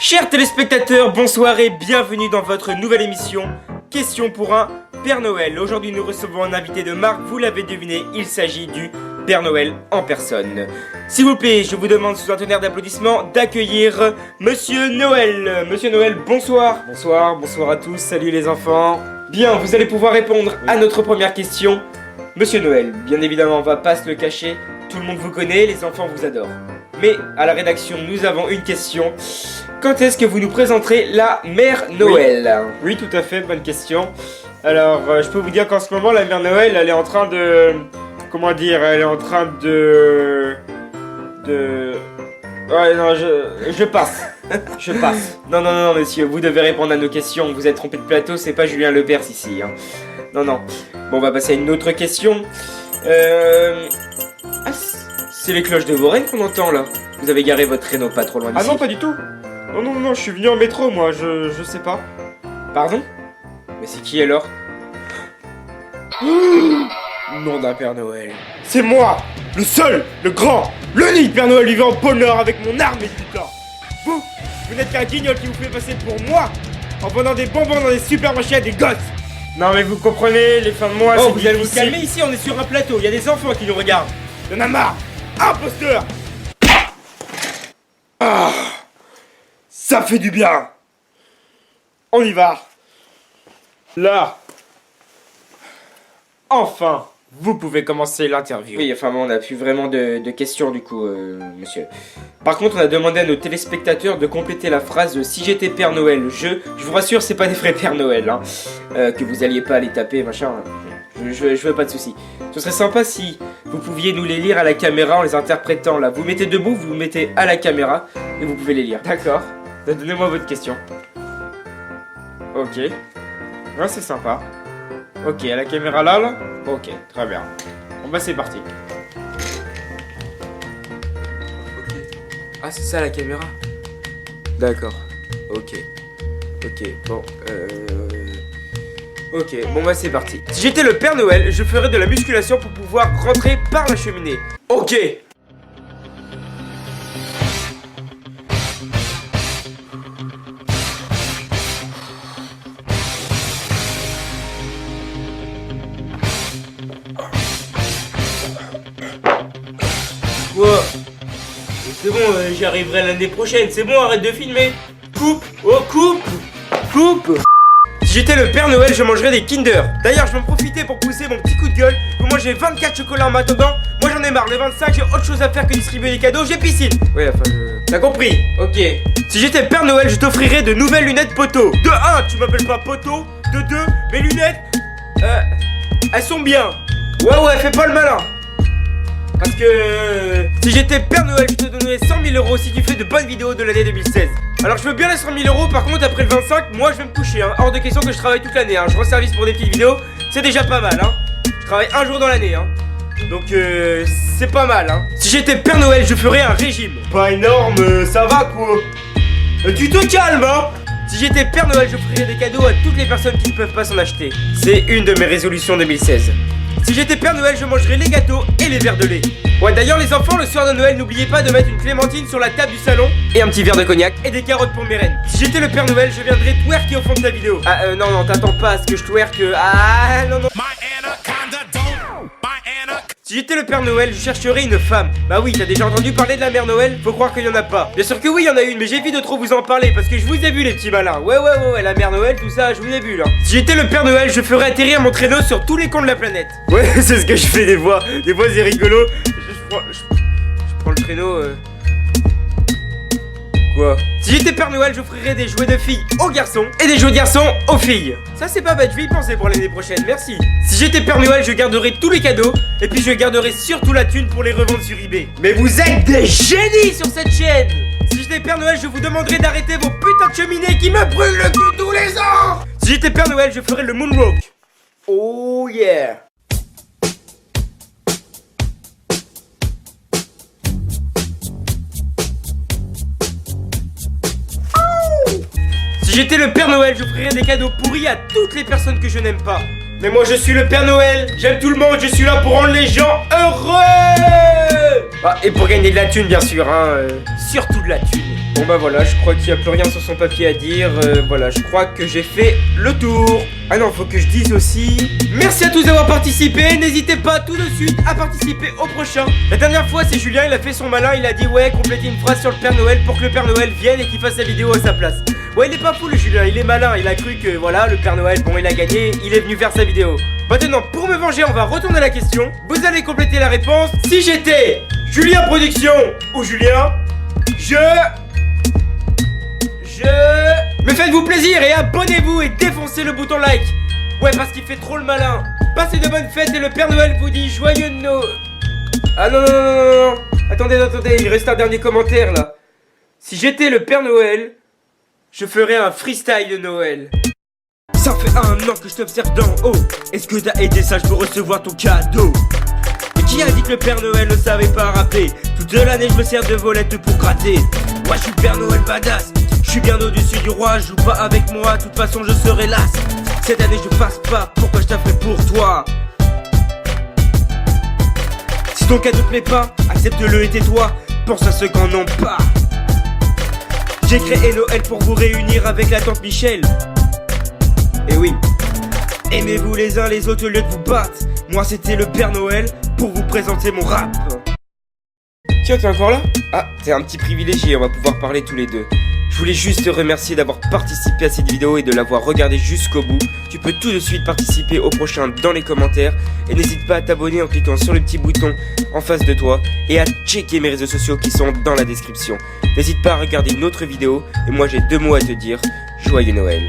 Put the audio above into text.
Chers téléspectateurs, bonsoir et bienvenue dans votre nouvelle émission Question pour un Père Noël. Aujourd'hui nous recevons un invité de marque, vous l'avez deviné, il s'agit du Père Noël en personne. S'il vous plaît, je vous demande sous un tonnerre d'applaudissements d'accueillir Monsieur Noël. Monsieur Noël, bonsoir. Bonsoir à tous, salut les enfants. Bien, vous allez pouvoir répondre à notre première question. Monsieur Noël, bien évidemment on va pas se le cacher, tout le monde vous connaît, les enfants vous adorent. Mais à la rédaction nous avons une question. Quand est-ce que vous nous présenterez la Mère Noël? Oui, tout à fait, bonne question. Alors, je peux vous dire qu'en ce moment, la Mère Noël, elle est en train de... Comment dire? Elle est en train de... Ouais, non, je passe. Je passe. Non, monsieur, vous devez répondre à nos questions. Vous êtes trompé de plateau, c'est pas Julien Lepers ici. Hein. Non. Bon, on va passer à une autre question. Ah, c'est les cloches de vos reines qu'on entend, là. Vous avez garé votre Renault pas trop loin d'ici. Ah non, pas du tout. Non, je suis venu en métro, moi, je sais pas. Pardon? Mais c'est qui alors? Nom d'un Père Noël. C'est moi, le seul, le grand, l'unique Père Noël vivant au pôle Nord avec mon arme et du plan. Vous n'êtes qu'un guignol qui vous fait passer pour moi en vendant des bonbons dans des supermarchés à des gosses. Non mais vous comprenez, les fins de mois, Oh, c'est vous allez vous difficile. calmer, ici on est sur un plateau, il y a des enfants qui nous regardent. Y'en a marre. Imposteur. Ah, ça fait du bien. On y va. Là. Enfin, vous pouvez commencer l'interview. Oui, enfin bon, on n'a plus vraiment de questions du coup, monsieur. Par contre, on a demandé à nos téléspectateurs de compléter la phrase « Si j'étais Père Noël, je vous rassure, c'est pas des vrais Père Noël, hein. Que vous alliez pas les taper, machin. Je veux pas de soucis. Ce serait sympa si vous pouviez nous les lire à la caméra en les interprétant là. Vous mettez debout, vous vous mettez à la caméra et vous pouvez les lire. D'accord. Donnez-moi votre question. Ok. Ouais, c'est sympa. Ok, à la caméra là. Ok, très bien. Bon bah c'est parti. Ah, c'est ça la caméra. D'accord. Ok, bon, Ok, bon bah c'est parti. Si j'étais le Père Noël, je ferais de la musculation pour pouvoir rentrer par la cheminée. Ok. Quoi? C'est bon, j'y arriverai l'année prochaine, c'est bon, arrête de filmer. Coupe. Si j'étais le Père Noël, je mangerais des Kinder. D'ailleurs, je vais en profiter pour pousser mon petit coup de gueule. Pour moi, j'ai 24 chocolats en m'attendant. Moi, j'en ai marre. Le 25, j'ai autre chose à faire que distribuer des cadeaux. J'ai piscine. Ouais, enfin, t'as compris? Ok. Si j'étais le Père Noël, je t'offrirais de nouvelles lunettes poteau. De 1, tu m'appelles pas poteau. De 2, mes lunettes, elles sont bien. Ouais, fais pas le malin. Parce que si j'étais Père Noël, je te donnerais 100 000 € si tu fais de bonnes vidéos de l'année 2016. Alors je veux bien les 100 000 €, par contre après le 25, moi je vais me coucher, hein. Hors de question que je travaille toute l'année, hein. Je rends service pour des petites vidéos, c'est déjà pas mal, hein. Je travaille un jour dans l'année, hein. Donc c'est pas mal, hein. Si j'étais Père Noël, je ferais un régime. Pas énorme, ça va quoi. Tu te calmes, hein. Si j'étais Père Noël, je ferais des cadeaux à toutes les personnes qui ne peuvent pas s'en acheter. C'est une de mes résolutions 2016. Si j'étais Père Noël, je mangerais les gâteaux et les verres de lait. Ouais, d'ailleurs les enfants, le soir de Noël, n'oubliez pas de mettre une clémentine sur la table du salon et un petit verre de cognac et des carottes pour mes reines. Si j'étais le Père Noël, je viendrais twerker au fond de ta vidéo. Ah non, t'attends pas à ce que je twerk. Ah non. Si j'étais le Père Noël, je chercherais une femme. Bah oui, t'as déjà entendu parler de la Mère Noël? Faut croire qu'il y en a pas. Bien sûr que oui, il y en a une, mais j'évite de trop vous en parler parce que je vous ai vu les petits malins. Ouais, la Mère Noël, tout ça, je vous ai vu là. Si j'étais le Père Noël, je ferais atterrir mon traîneau sur tous les cons de la planète. Ouais, c'est ce que je fais des fois. Des fois c'est rigolo. Je prends le traîneau. Quoi? Si j'étais Père Noël, je ferais des jouets de filles aux garçons et des jouets de garçons aux filles. Ça c'est pas bête, je vais y penser pour l'année prochaine, merci. Si j'étais Père Noël, je garderais tous les cadeaux et puis je garderais surtout la thune pour les revendre sur eBay. Mais vous êtes des génies sur cette chaîne. Si j'étais Père Noël, je vous demanderais d'arrêter vos putains de cheminées qui me brûlent le cul tous les ans. Si j'étais Père Noël, je ferais le moonwalk. Oh yeah. Si j'étais le Père Noël, je ferais des cadeaux pourris à toutes les personnes que je n'aime pas. Mais moi je suis le Père Noël, j'aime tout le monde, je suis là pour rendre les gens heureux. Ah, et pour gagner de la thune bien sûr, surtout de la thune. Bon bah voilà, je crois qu'il n'y a plus rien sur son papier à dire, voilà, je crois que j'ai fait le tour. Ah non, faut que je dise aussi... Merci à tous d'avoir participé, n'hésitez pas tout de suite à participer au prochain. La dernière fois, c'est Julien, il a fait son malin, il a dit ouais, complétez une phrase sur le Père Noël pour que le Père Noël vienne et qu'il fasse la vidéo à sa place. Ouais, il est pas fou le Julien, il est malin, il a cru que voilà, le Père Noël, bon il a gagné, il est venu faire sa vidéo. Maintenant, pour me venger, on va retourner à la question. Vous allez compléter la réponse. Si j'étais Julien Production ou Julien, Mais faites-vous plaisir et abonnez-vous et défoncez le bouton like. Ouais, parce qu'il fait trop le malin. Passez de bonnes fêtes et le Père Noël vous dit joyeux Noël. Ah non. Attendez, il reste un dernier commentaire là. Si j'étais le Père Noël, je ferais un freestyle de Noël. Ça fait 1 an que je t'observe d'en haut. Est-ce que t'as été sage pour recevoir ton cadeau? Et qui a dit que le Père Noël ne savait pas rapper? Toute l'année je me sers de volette pour gratter. Moi je suis le Père Noël badass. Je suis bien au-dessus du roi, joue pas avec moi, de toute façon je serai las. Cette année je passe pas, pourquoi je t'appelle pour toi? Si ton cadeau te plaît pas, accepte-le et tais-toi. Pense à ceux qui en ont pas. J'ai créé Noël pour vous réunir avec la tante Michel. Et oui, aimez-vous les uns les autres au lieu de vous battre. Moi c'était le Père Noël pour vous présenter mon rap. Tiens, t'es encore là? Ah, t'es un petit privilégié, on va pouvoir parler tous les deux. Je voulais juste te remercier d'avoir participé à cette vidéo et de l'avoir regardée jusqu'au bout. Tu peux tout de suite participer au prochain dans les commentaires. Et n'hésite pas à t'abonner en cliquant sur le petit bouton en face de toi. Et à checker mes réseaux sociaux qui sont dans la description. N'hésite pas à regarder une autre vidéo. Et moi j'ai 2 mots à te dire. Joyeux Noël.